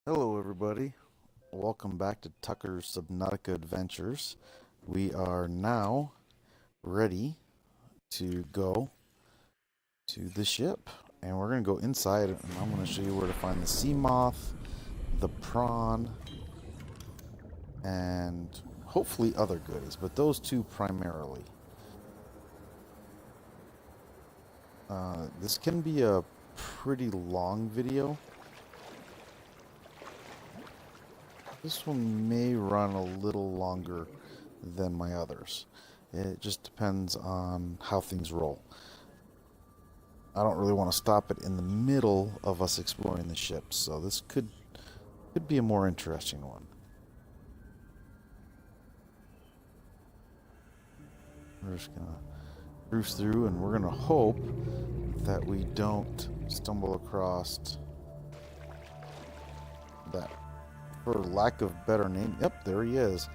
Hello everybody, welcome back to Tucker's Subnautica Adventures. We are now ready to go to the ship, and we're going to go inside, and I'm going to show you where to find the sea moth, the prawn, and hopefully other goodies, but those two primarily. This can be a pretty long video. This one may run a little longer than my others. It just depends on how things roll. I don't really want to stop it in the middle of us exploring the ship, so this could be a more interesting one. We're just gonna cruise through, and we're gonna hope that we don't stumble across that, for lack of better name. Yep, there he is.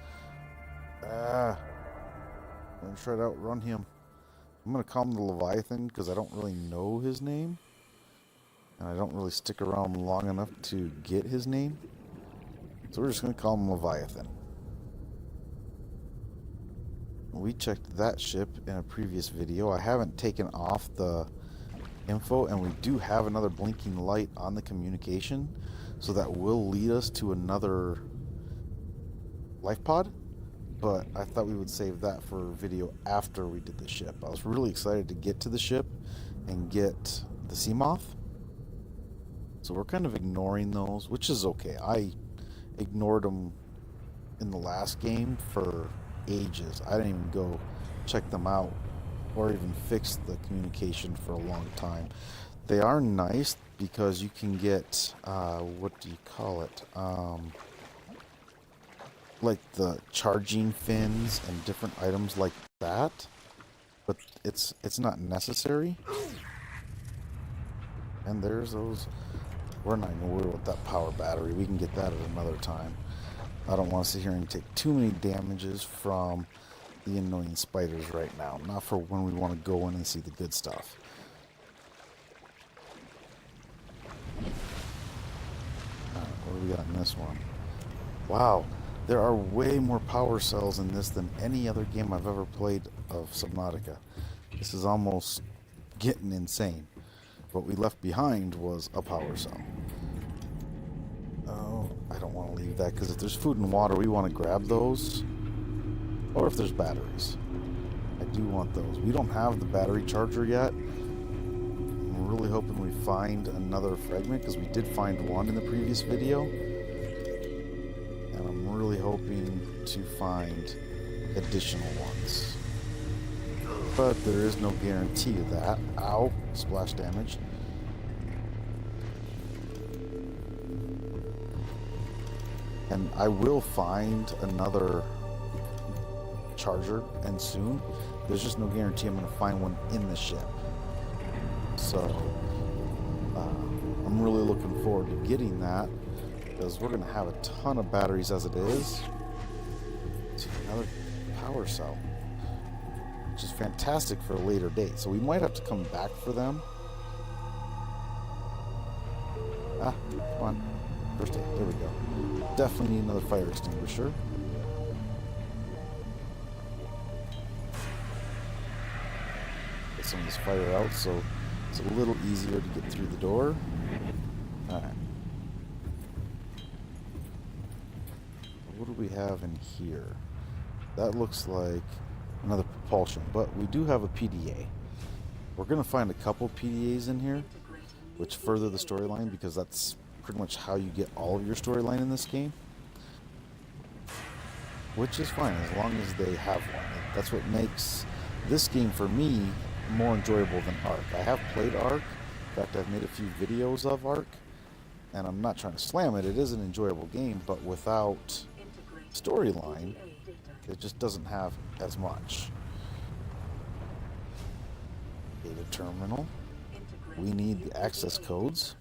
I'm gonna try to outrun him. I'm gonna call him the Leviathan because I don't really know his name, and I don't really stick around long enough to get his name. So we're just gonna call him Leviathan. We checked that ship in a previous video. I haven't taken off the info, and we do have another blinking light on the communication, so that will lead us to another life pod. But I thought we would save that for a video after we did the ship. I was really excited to get to the ship and get the sea moth. So we're kind of ignoring those, which is okay. I ignored them in the last game for ages. I didn't even go check them out or even fix the communication for a long time. They are nice because you can get, what do you call it? Like the charging fins and different items like that, but it's not necessary. And there's those. We're not gonna worry about that power battery. We can get that at another time. I don't want to sit here and take too many damages from the annoying spiders right now. Not for when we want to go in and see the good stuff. What do we got in this one? Wow. There are way more power cells in this than any other game I've ever played of Subnautica. This is almost getting insane. What we left behind was a power cell. Oh, I don't want to leave that, because if there's food and water, we want to grab those. Or if there's batteries. I do want those. We don't have the battery charger yet. I'm really hoping we find another fragment, because we did find one in the previous video. Really hoping to find additional ones, but there is no guarantee of that. Ow, splash damage. And I will find another charger, and soon. There's just no guarantee I'm going to find one in the ship. So I'm really looking forward to getting that, because we're going to have a ton of batteries as it is. It's another power cell, which is fantastic for a later date. So we might have to come back for them. Come on. First aid. There we go. Definitely need another fire extinguisher. Get some of this fire out so it's a little easier to get through the door. Alright. What do we have in here? That looks like another propulsion, but we do have a PDA. We're going to find a couple PDAs in here, which further the storyline, because that's pretty much how you get all of your storyline in this game. Which is fine, as long as they have one. That's what makes this game, for me, more enjoyable than Ark. I have played Ark. In fact, I've made a few videos of Ark. And I'm not trying to slam it. It is an enjoyable game, but without storyline, it just doesn't have as much. Data terminal. We need the access codes.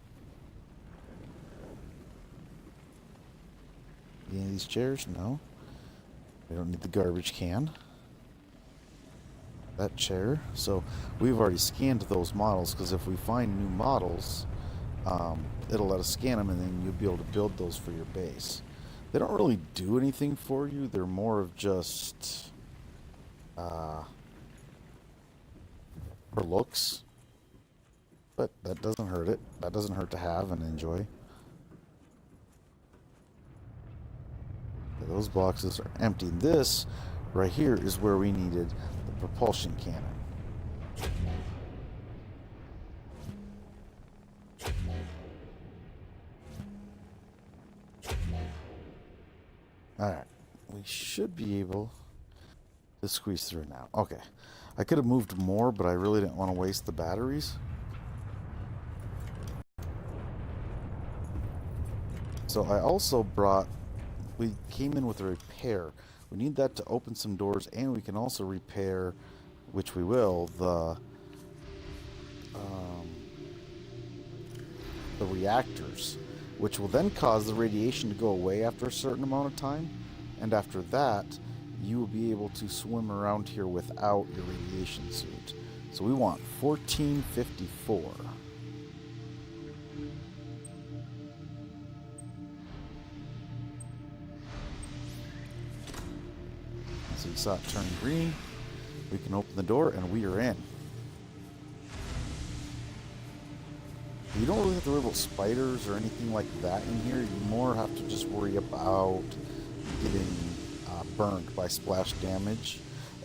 Any of these chairs? No. We don't need the garbage can. That chair. So we've already scanned those models, because if we find new models, it'll let us scan them, and then you'll be able to build those for your base. They don't really do anything for you. They're more of just for looks, but that doesn't hurt it. That doesn't hurt to have and enjoy. Okay, those boxes are empty. This right here is where we needed the propulsion cannon. Alright, we should be able to squeeze through now. Okay, I could have moved more, but I really didn't want to waste the batteries. So I also brought, we came in with a repair. We need that to open some doors, and we can also repair, which we will, the reactors, which will then cause the radiation to go away after a certain amount of time, and after that you will be able to swim around here without your radiation suit. So we want 1454. So you saw it turn green. We can open the door and we are in. You don't really have to worry about spiders or anything like that in here. You more have to just worry about getting burned by splash damage.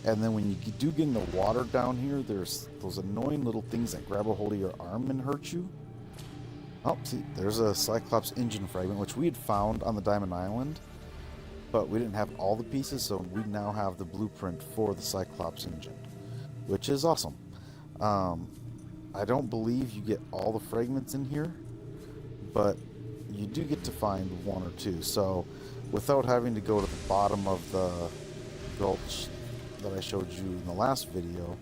And then when you do get in the water down here, there's those annoying little things that grab a hold of your arm and hurt you. Oh, see, there's a Cyclops engine fragment, which we had found on the Diamond Island, but we didn't have all the pieces, so we now have the blueprint for the Cyclops engine, which is awesome. I don't believe you get all the fragments in here, but you do get to find one or two. So without having to go to the bottom of the gulch that I showed you in the last video,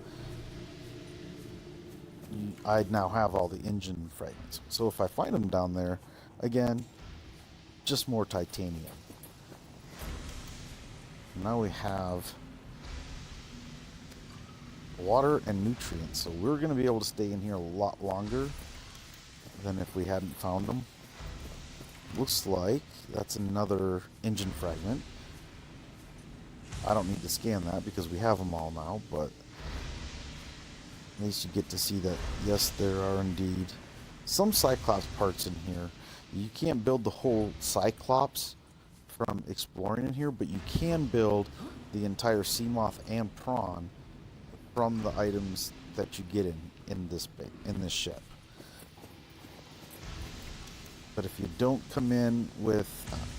I now have all the engine fragments. So if I find them down there, again, just more titanium. Now we have water and nutrients, so we're going to be able to stay in here a lot longer than if we hadn't found them. Looks like that's another engine fragment. I don't need to scan that because we have them all now, but at least you get to see that, yes, there are indeed some Cyclops parts in here. You can't build the whole Cyclops from exploring in here, but you can build the entire Sea Moth and Prong from the items that you get in this ship. But if you don't come in with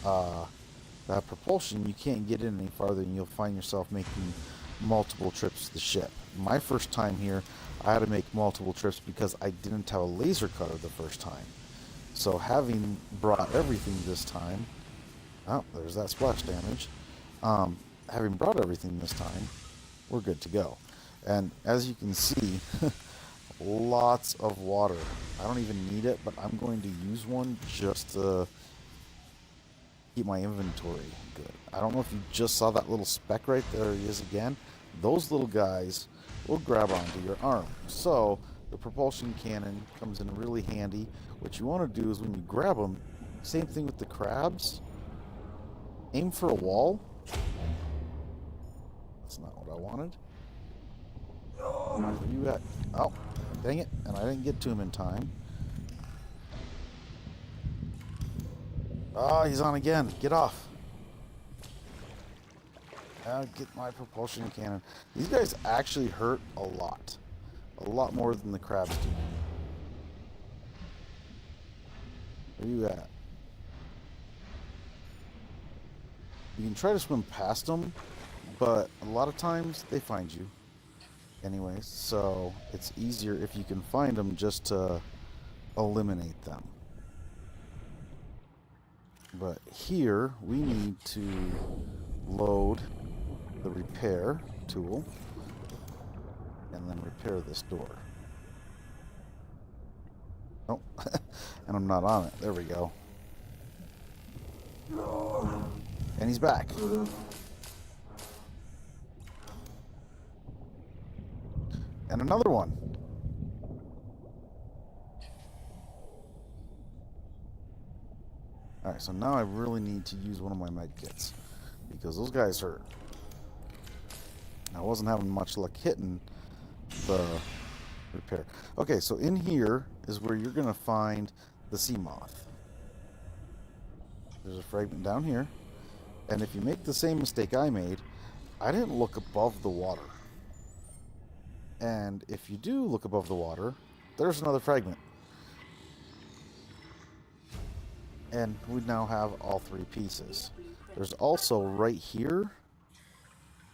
that propulsion, you can't get in any farther, and you'll find yourself making multiple trips to the ship. My first time here, I had to make multiple trips because I didn't have a laser cutter the first time. So having brought everything this time, oh, there's that splash damage. Having brought everything this time, we're good to go. And as you can see, lots of water. I don't even need it, but I'm going to use one just to keep my inventory good. I don't know if you just saw that little speck right there. He is again. Those little guys will grab onto your arm. So the propulsion cannon comes in really handy. What you want to do is when you grab them, same thing with the crabs, aim for a wall. That's not what I wanted. Where you at? Oh, dang it. And I didn't get to him in time. Oh, he's on again. Get off. I'll get my propulsion cannon. These guys actually hurt a lot. A lot more than the crabs do. Where you at? You can try to swim past them, but a lot of times they find you. Anyways, so it's easier if you can find them just to eliminate them. But here we need to load the repair tool and then repair this door. Oh, and I'm not on it. There we go. And he's back. And another one. Alright, so now I really need to use one of my med kits because those guys hurt. I wasn't having much luck hitting the repair. Okay, so in here is where you're going to find the sea moth. There's a fragment down here. And if you make the same mistake I made, I didn't look above the water. And if you do look above the water, there's another fragment. And we now have all three pieces. There's also right here,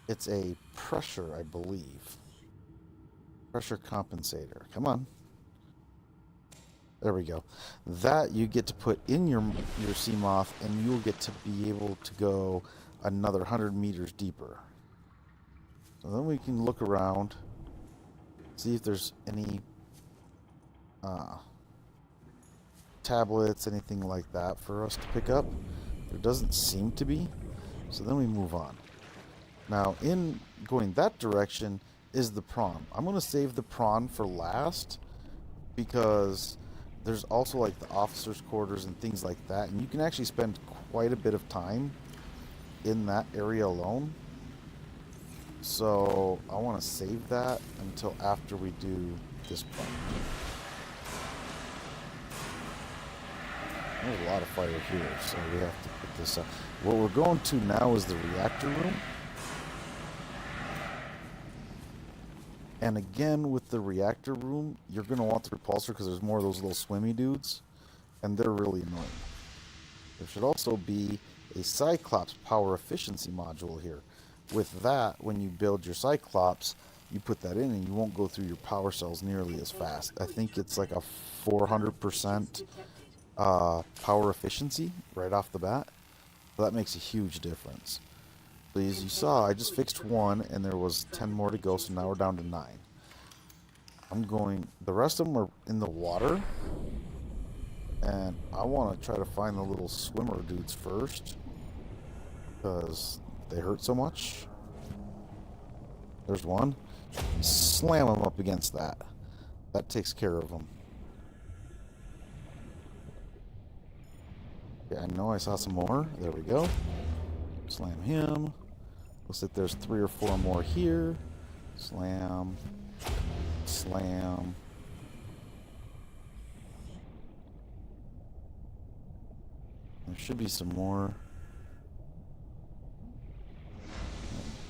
it's a pressure, I believe. Pressure compensator. Come on. There we go. That you get to put in your sea moth, and you'll get to be able to go another 100 meters deeper. So then we can look around, see if there's any tablets, anything like that for us to pick up. There doesn't seem to be. So then we move on. Now, in going that direction is the prawn. I'm going to save the prawn for last because there's also like the officers' quarters and things like that, and you can actually spend quite a bit of time in that area alone. So I want to save that until after we do this part. There's a lot of fire here, so we have to put this up. What we're going to now is the reactor room. And again, with the reactor room, you're going to want the repulsor because there's more of those little swimmy dudes, and they're really annoying. There should also be a Cyclops power efficiency module here. With that, when you build your Cyclops, you put that in and you won't go through your power cells nearly as fast. I think it's like a 400% power efficiency right off the bat. So that makes a huge difference. So as you saw, I just fixed one and there was 10 more to go, so now we're down to 9. The rest of them are in the water, and I want to try to find the little swimmer dudes first because they hurt so much. There's one. Slam them up against that. That takes care of them. Yeah, I know I saw some more. There we go. Slam him. Looks like there's 3 or 4 more here. Slam. Slam. There should be some more.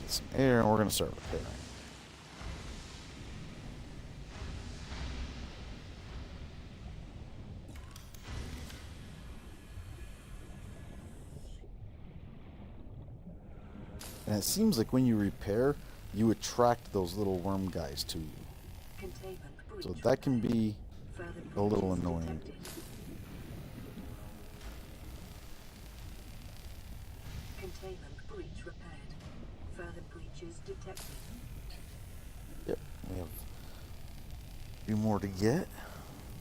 Get some air, and we're going to start repairing. And it seems like when you repair, you attract those little worm guys to you. So that can be a little annoying. Containment breach repaired. Further breaches detected. Yep, we have a few more to get.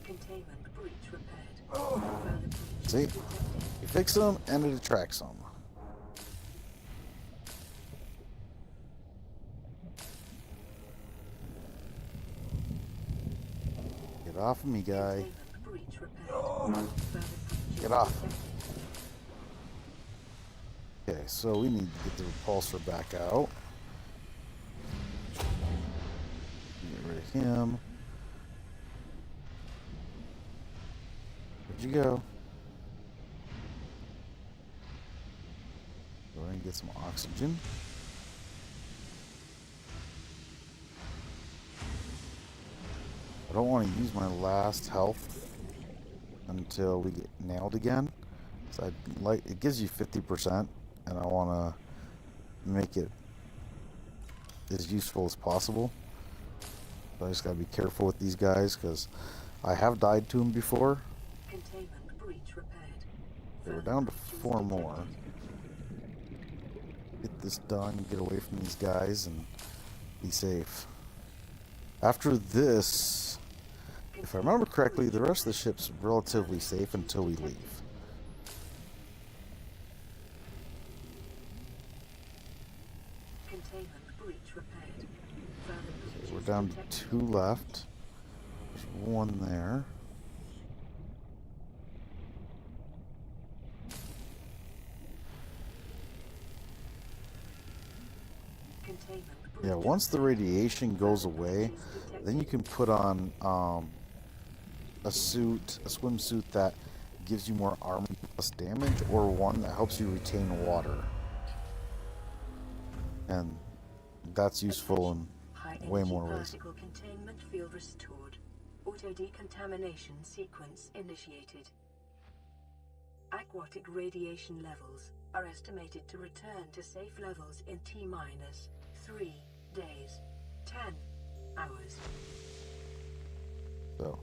Containment breach repaired. Further breaches See? detected. You fix them and it attracts them. Get off of me, guy. Containment breach repaired. Further breaches Get off. detected. Okay, so we need to get the repulsor back out. Get rid of him. Where'd you go? Go ahead and get some oxygen. I don't want to use my last health until we get nailed again. So it gives you 50%, and I want to make it as useful as possible. So I just gotta be careful with these guys because I have died to them before. Containment breach repaired. Okay, we're down to 4 more. Get this done, get away from these guys, and be safe. After this, if I remember correctly, the rest of the ship's relatively safe until we leave. Containment breach repaired. Further Okay, breaches we're down to detected. 2 left. There's 1 there. Containment breach Yeah, once the repaired. radiation goes Further away, breaches detected. then you can put on a swimsuit that gives you more armor plus damage, or one that helps you retain water. And that's useful in High way energy more ways. particle containment field restored. Auto decontamination sequence initiated. Aquatic radiation levels are estimated to return to safe levels in T-minus 3 days, 10 hours. So,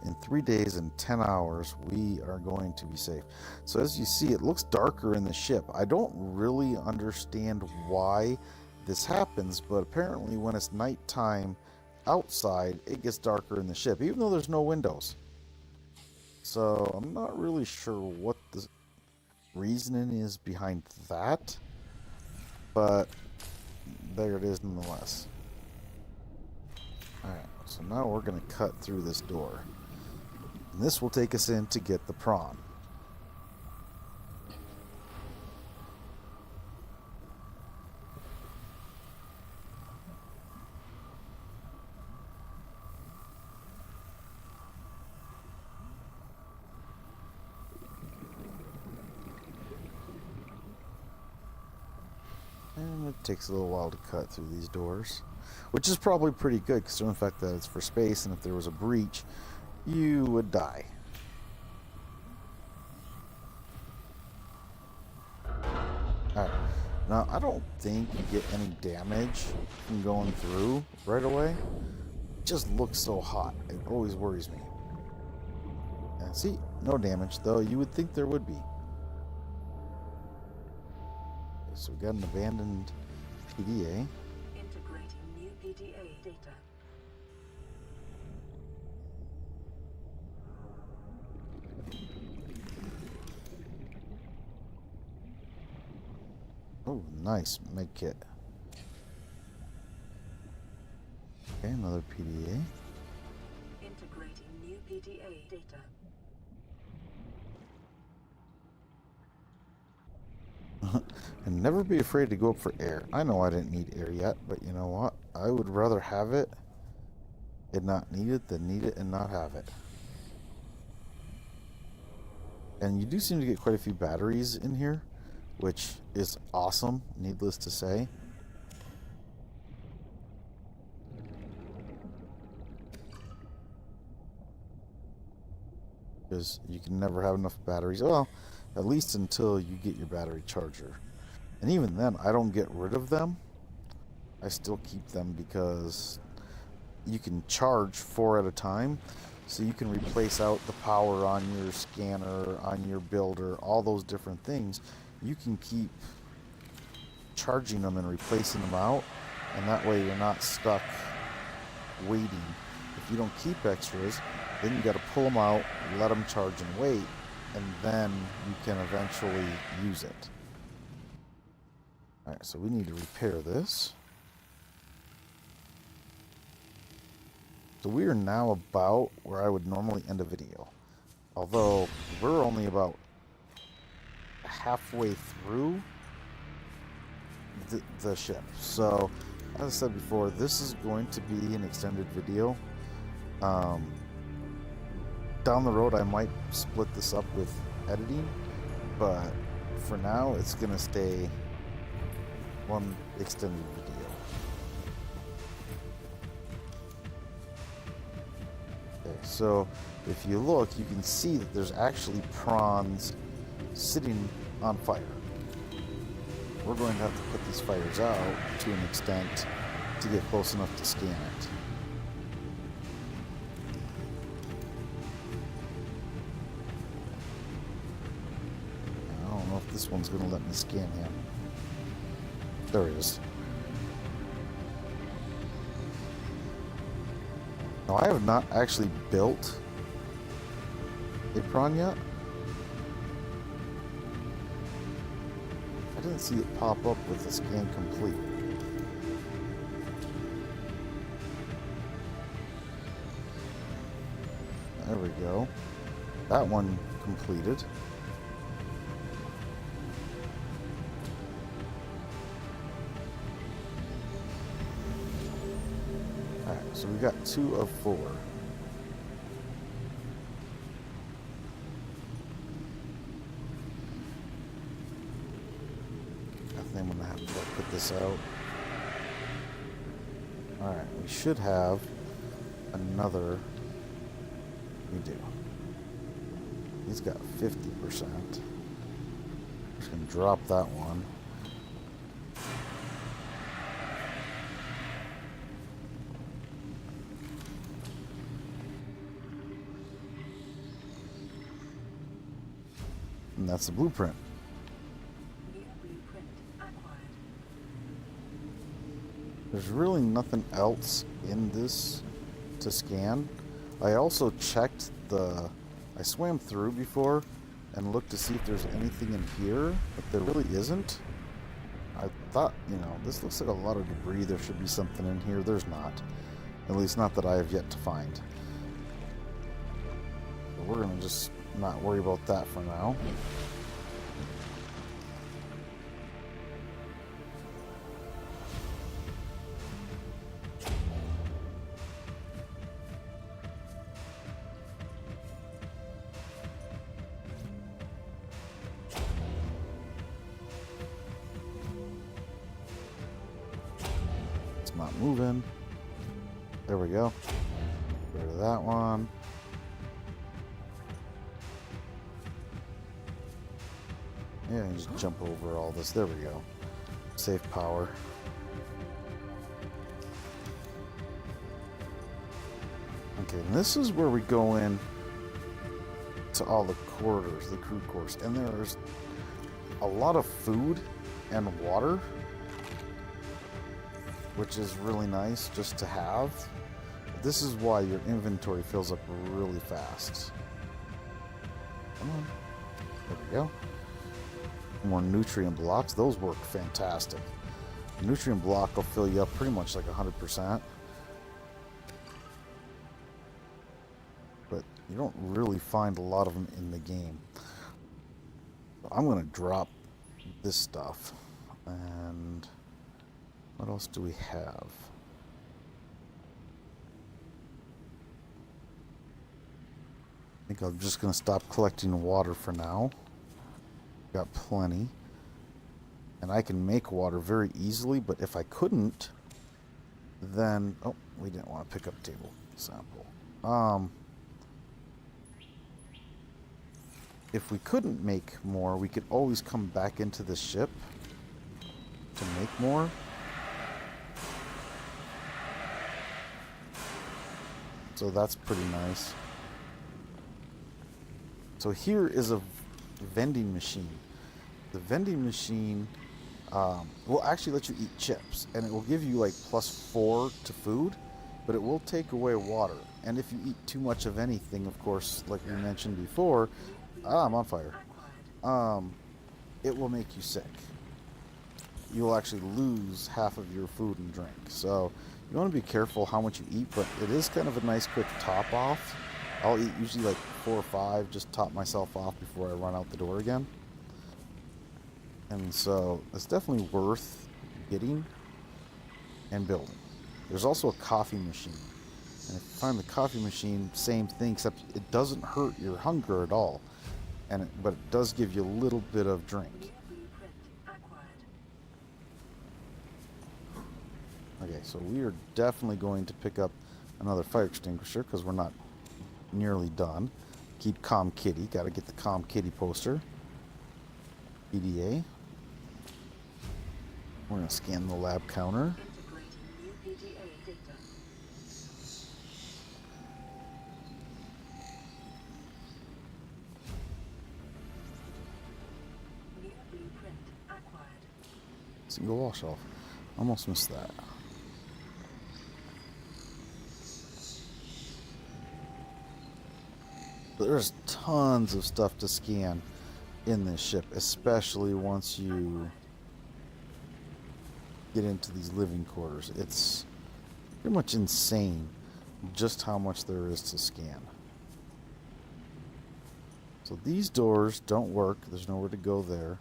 in 3 days and 10 hours, we are going to be safe. So, as you see, it looks darker in the ship. I don't really understand why this happens, but apparently, when it's nighttime outside, it gets darker in the ship, even though there's no windows. So, I'm not really sure what the reasoning is behind that, but there it is nonetheless. Alright, so now we're going to cut through this door. And this will take us in to get the prawn. And it takes a little while to cut through these doors, which is probably pretty good, considering the fact that it's for space, and if there was a breach, you would die. Alright, now I don't think you get any damage from going through right away. It just looks so hot. It always worries me. And see, no damage, though you would think there would be. So we got an abandoned PDA. Integrating new PDA data. Oh, nice med kit. Okay, another PDA. Integrating new PDA data. And never be afraid to go up for air. I know I didn't need air yet, but you know what? I would rather have it and not need it than need it and not have it. And you do seem to get quite a few batteries in here, which is awesome, needless to say. Because you can never have enough batteries. Well, at least until you get your battery charger. And even then, I don't get rid of them. I still keep them because you can charge 4 at a time. So you can replace out the power on your scanner, on your builder, all those different things. You can keep charging them and replacing them out. And that way you're not stuck waiting. If you don't keep extras, then you got to pull them out, let them charge and wait. And then you can eventually use it. Alright, so we need to repair this. So we are now about where I would normally end a video. Although, we're only about halfway through the ship. So, as I said before, this is going to be an extended video. Down the road, I might split this up with editing. But for now, it's going to stay one extended video. Okay, so if you look, you can see that there's actually prawns sitting on fire. We're going to have to put these fires out to an extent to get close enough to scan it. I don't know if this one's going to let me scan him. There he is. Now, I have not actually built a prawn yet. I didn't see it pop up with the scan complete. There we go. That one completed. So we got 2 of 4. I think I'm gonna have to put this out. Alright, we should have another. We do. He's got 50%. Just gonna drop that one. And that's the blueprint. New blueprint acquired. There's really nothing else in this to scan. I also checked I swam through before and looked to see if there's anything in here, but there really isn't. I thought, this looks like a lot of debris. There should be something in here. There's not. At least not that I have yet to find. But we're going to just not worry about that for now. Not moving. There we go. Get rid of that one. Yeah, just jump over all this. There we go. Save power. Okay, and this is where we go in to all the corridors, the crew quarters, and there's a lot of food and water, which is really nice just to have. This is why your inventory fills up really fast. Come on. There we go. More nutrient blocks. Those work fantastic. The nutrient block will fill you up pretty much like 100%. But you don't really find a lot of them in the game. So I'm going to drop this stuff. And what else do we have? I think I'm just going to stop collecting water for now. Got plenty. And I can make water very easily, but if I couldn't, then... Oh, we didn't want to pick up table sample. If we couldn't make more, we could always come back into the ship to make more. So that's pretty nice. So here is a vending machine. The vending machine will actually let you eat chips, and it will give you like +4 to food, but it will take away water. And if you eat too much of anything, of course, like we mentioned before, I'm on fire. It will make you sick. You'll actually lose half of your food and drink. So you want to be careful how much you eat, but it is kind of a nice quick top off. I'll eat usually like 4 or 5, just top myself off before I run out the door again. And so it's definitely worth getting and building. There's also a coffee machine. And if you find the coffee machine, same thing, except it doesn't hurt your hunger at all. But it does give you a little bit of drink. Okay, so we are definitely going to pick up another fire extinguisher because we're not nearly done. Keep Calm Kitty. Got to get the Calm Kitty poster. PDA. We're going to scan the lab counter. Single wash off. Almost missed that. There's tons of stuff to scan in this ship, especially once you get into these living quarters. It's pretty much insane just how much there is to scan. So these doors don't work. There's nowhere to go there.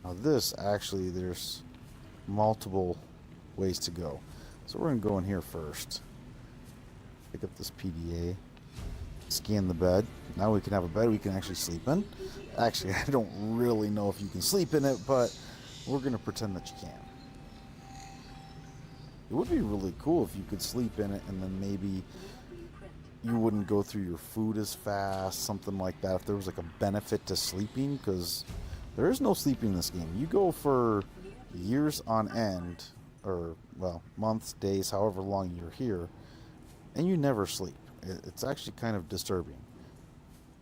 Now this, actually, there's multiple ways to go. So we're going to go in here first. Pick up this PDA. Scan the bed. Now we can have a bed we can actually sleep in. Actually, I don't really know if you can sleep in it, but we're going to pretend that you can. It would be really cool if you could sleep in it and then maybe you wouldn't go through your food as fast, something like that. If there was like a benefit to sleeping, because there is no sleeping in this game. You go for years on end, or, well, months, days, however long you're here, and you never sleep. It's actually kind of disturbing.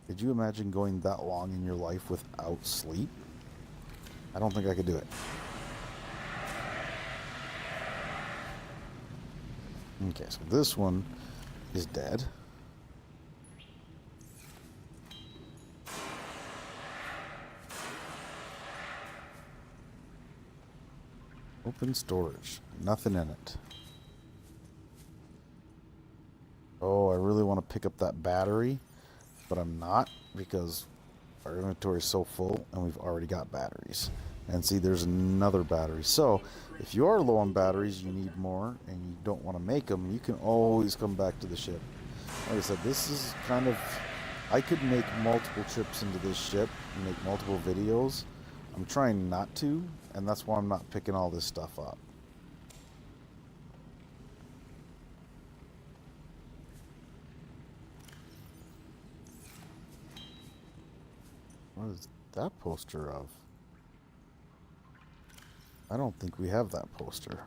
Could you imagine going that long in your life without sleep? I don't think I could do it. Okay, so this one is dead. Open storage. Nothing in it. Oh, I really want to pick up that battery, but I'm not because our inventory is so full and we've already got batteries. And see, there's another battery. So if you are low on batteries, you need more, and you don't want to make them, you can always come back to the ship. Like I said, this is kind of... I could make multiple trips into this ship and make multiple videos. I'm trying not to, and that's why I'm not picking all this stuff up. What is that poster of? I don't think we have that poster.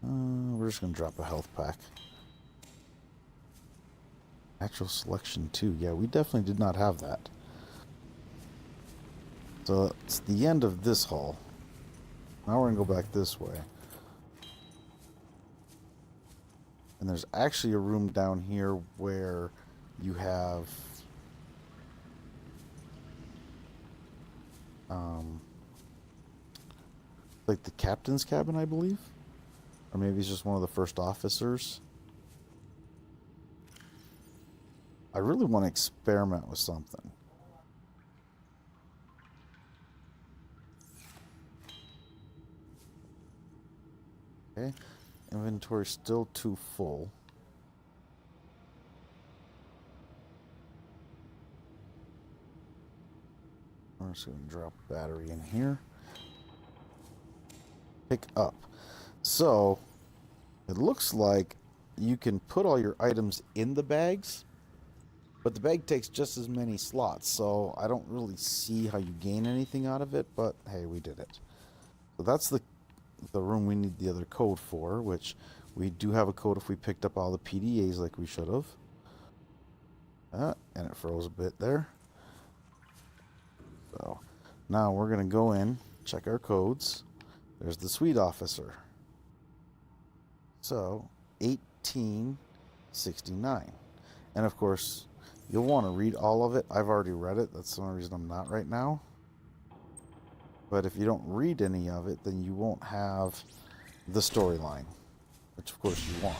We're just going to drop a health pack. Natural selection 2. Yeah, we definitely did not have that. So it's the end of this hall. Now we're going to go back this way. And there's actually a room down here where you have... like the captain's cabin, I believe? Or maybe it's just one of the first officers. I really want to experiment with something. Okay. Inventory still too full. I'm just going to drop a battery in here. Pick up. So it looks like you can put all your items in the bags, but the bag takes just as many slots, so I don't really see how you gain anything out of it, but hey, we did it. So that's the room we need the other code for, which we do have a code if we picked up all the PDAs like we should have. And it froze a bit there. So now we're going to go in, check our codes. There's the suite officer. So 1869. And of course, you'll want to read all of it. I've already read it. That's the only reason I'm not right now. But if you don't read any of it, then you won't have the storyline, which of course you want.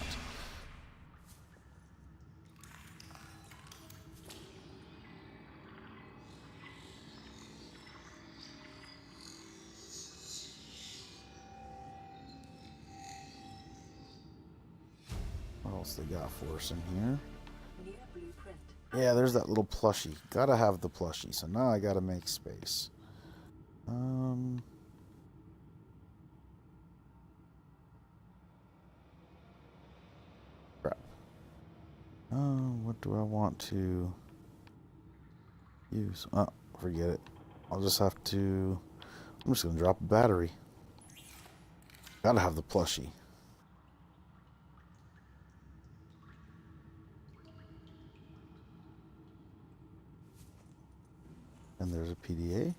What else they got for us in here? Yeah, there's that little plushie. Gotta have the plushie. So now I gotta make space. Crap. What do I want to use? Oh, forget it. I'll just have to... I'm just gonna drop a battery. Gotta have the plushie. And there's a PDA.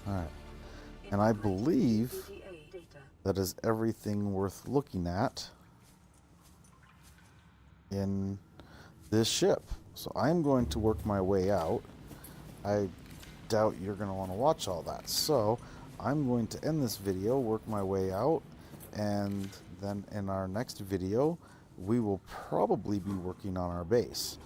Alright. And I believe that is everything worth looking at in this ship. So I'm going to work my way out. I doubt you're going to want to watch all that. So I'm going to end this video, work my way out, and then in our next video, we will probably be working on our base.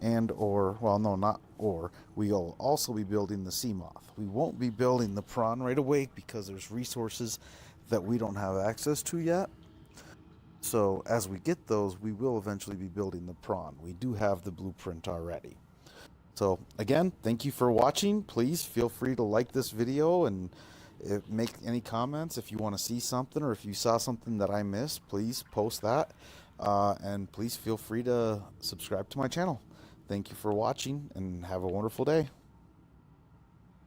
and or, well, no, not or, we'll also be building the sea moth. We won't be building the prawn right away because there's resources that we don't have access to yet. So as we get those, we will eventually be building the prawn. We do have the blueprint already. So again, thank you for watching. Please feel free to like this video and make any comments. If you want to see something or if you saw something that I missed, please post that. And please feel free to subscribe to my channel. Thank you for watching and have a wonderful day.